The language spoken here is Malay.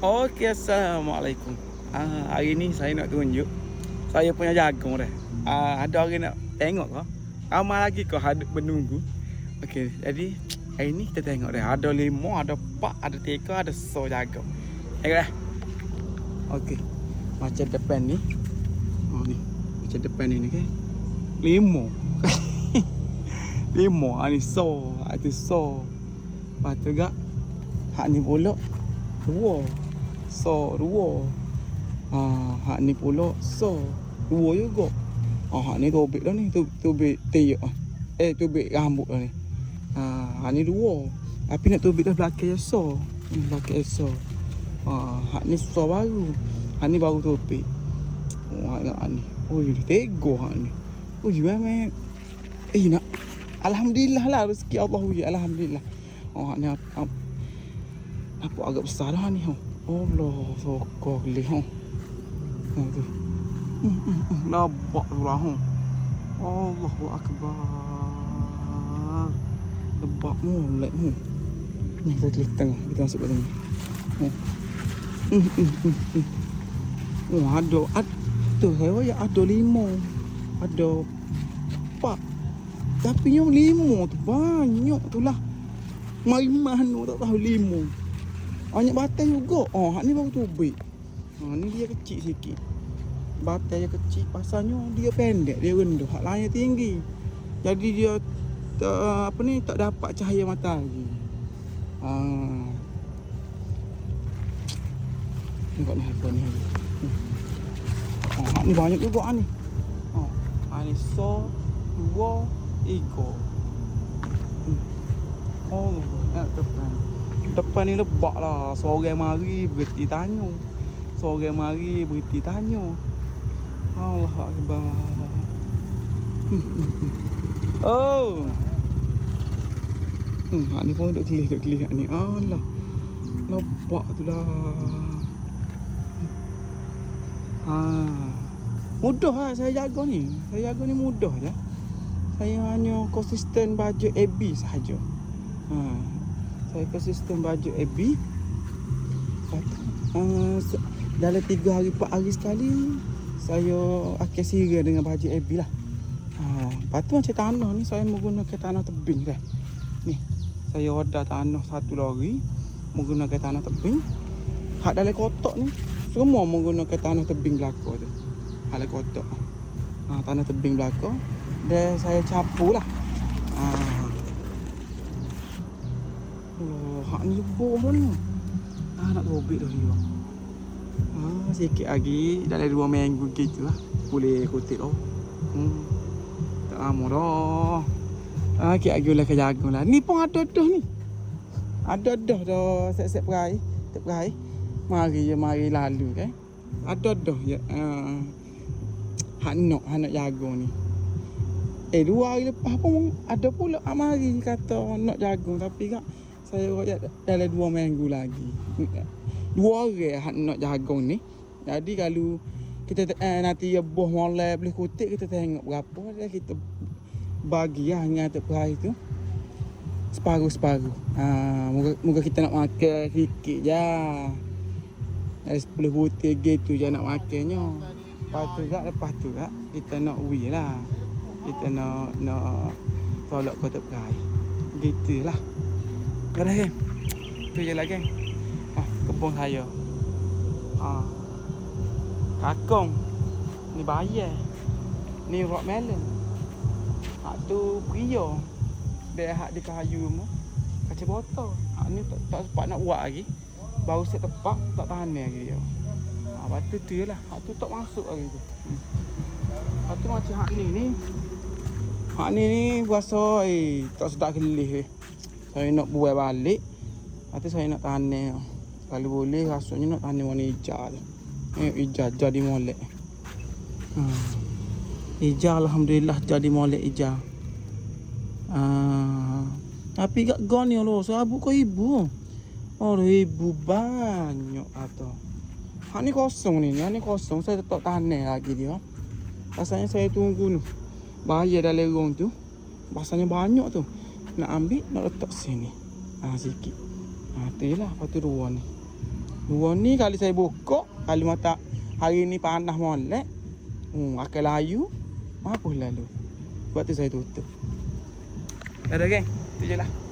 Okey, Assalamualaikum. Hari ni saya nak tunjuk saya punya jagung dah. Ada orang nak tengok ke? Ramai lagi kau hadap menunggu. Okey, jadi hari ni kita tengok dah. Ada 5, ada 4, ada 3, ada so jagung. Tengok dah. Okey. Macam depan ni. Oh ni. Macam depan ni kan. 5. 5. Ni so, itu so. Lepas tu gak hak ni pula 2. So 2. Hak ni pula so 2 juga. Hak ni tobek dah ni, tobek tiuk. Tobek rambut dah ni. Hak ni 2. Tapi nak tobek dah belakang je so. Belakang so. Hak ni so baru. Hak ni baru tobek. Hak ni. Oh, dia tego hak ni. Oh, memang. Nak. Alhamdulillah lah rezeki Allah uji. Alhamdulillah. Hak ni apa agak besar dah ni. Allah, sokor leh. Tu. Nampak tu lah. Allahu akbar. Lebak molek ni. Ni kita klik tengah. Kita masuk ke tengah. Ada tu saya ada 5. Ada 4. Tapi yang 5 tu banyak tu lah. Mari mana tak tahu 5. Banyak batai juga. Hak ni baru tubik. Ni dia kecil sikit. Batai dia kecil. Pasalnya dia pendek. Dia rendah. Hak lain tinggi. Jadi dia tak dapat cahaya matahari. Tengok ni apa ni. Hak ni banyak juga ni. Ni so 2, 3. Oh, depan ni lebak lah. Seorang mari berhenti tanya. Allah Akbar. Oh. Hak ni pun duk kelih ni. Allah. Lebak tu lah. Mudah lah saya jaga ni. Saya jaga ni mudah je. Saya hanya konsisten baju AB sahaja. Saya konsisten baju AB. Dalam 3 hari 4 hari sekali saya akan sirah dengan baju AB lah. Lepas tu macam tanah ni saya menggunakan tanah tebing dah. Ni saya order tanah 1 lori menggunakan tanah tebing. Hak dalam kotak ni semua menggunakan tanah tebing belaka tu. Dalam kotak. Tanah tebing belaka. Dan saya capur lah. Hak ni lebih pun ni. Nak robek dah dia. Sikit lagi dalam 2 minggu gitu lah. Boleh kutip dah. Tak lama dah. Sikit lagi boleh kejagung lah. Ni pun ada dah ni. Ada dah set-set perai. Mari lalu kan. Ada dah ya. Hak nak jagung ni. 2 hari lepas pun ada pula mari kata nak jagung. Tapi kak saya royak dalam 2 minggu lagi. 2 orang hak nak jagung ni. Jadi kalau kita nanti buah molek boleh kutip, kita tengok berapa dan kita bagi lah dengan perai tu separuh. Moga kita nak makan sikit je. 10 butir gitu je nak makannya. Lepas tu kita nak wui lah. Kita nak tolak kotak perai. Gitulah. Dah kan? Tu je lah kan? Kebun saya. Kakong. Ni bayar. Ni rock melon. Hak tu pria. Dia hak di kayu mu. Kaca botol. Hak ni tak sempat nak buat lagi. Baru set tepak tak tahan lagi dia. Lepas tu je lah. Hak tu tak masuk lagi tu. Lepas tu macam hak ni. Hak ni berasa tak sedap kelih. Saya nak buat balik. Lepas tu saya nak tanam. Kalau boleh rasanya nak tanam warna hijau tu. Hijau jadi molek. Hijau alhamdulillah jadi molek hijau. Tapi kat gon ni Allah, serabut kau ibu. Ibu banyak atau. Hak ni kosong ni. Hak ni kosong. Saya tak tanam lagi dia. Rasanya saya tunggu ni. Bahaya dalam rong tu. Rasanya banyak tu. Nak ambil, nak letak sini. Sikit. Tu je lah. Lepas tu 2 ni. Dua ni kali saya buka, kali mata hari ni panas molek. Akan layu. Apa lalu? Buat tu saya tutup. Ada geng, tu je lah.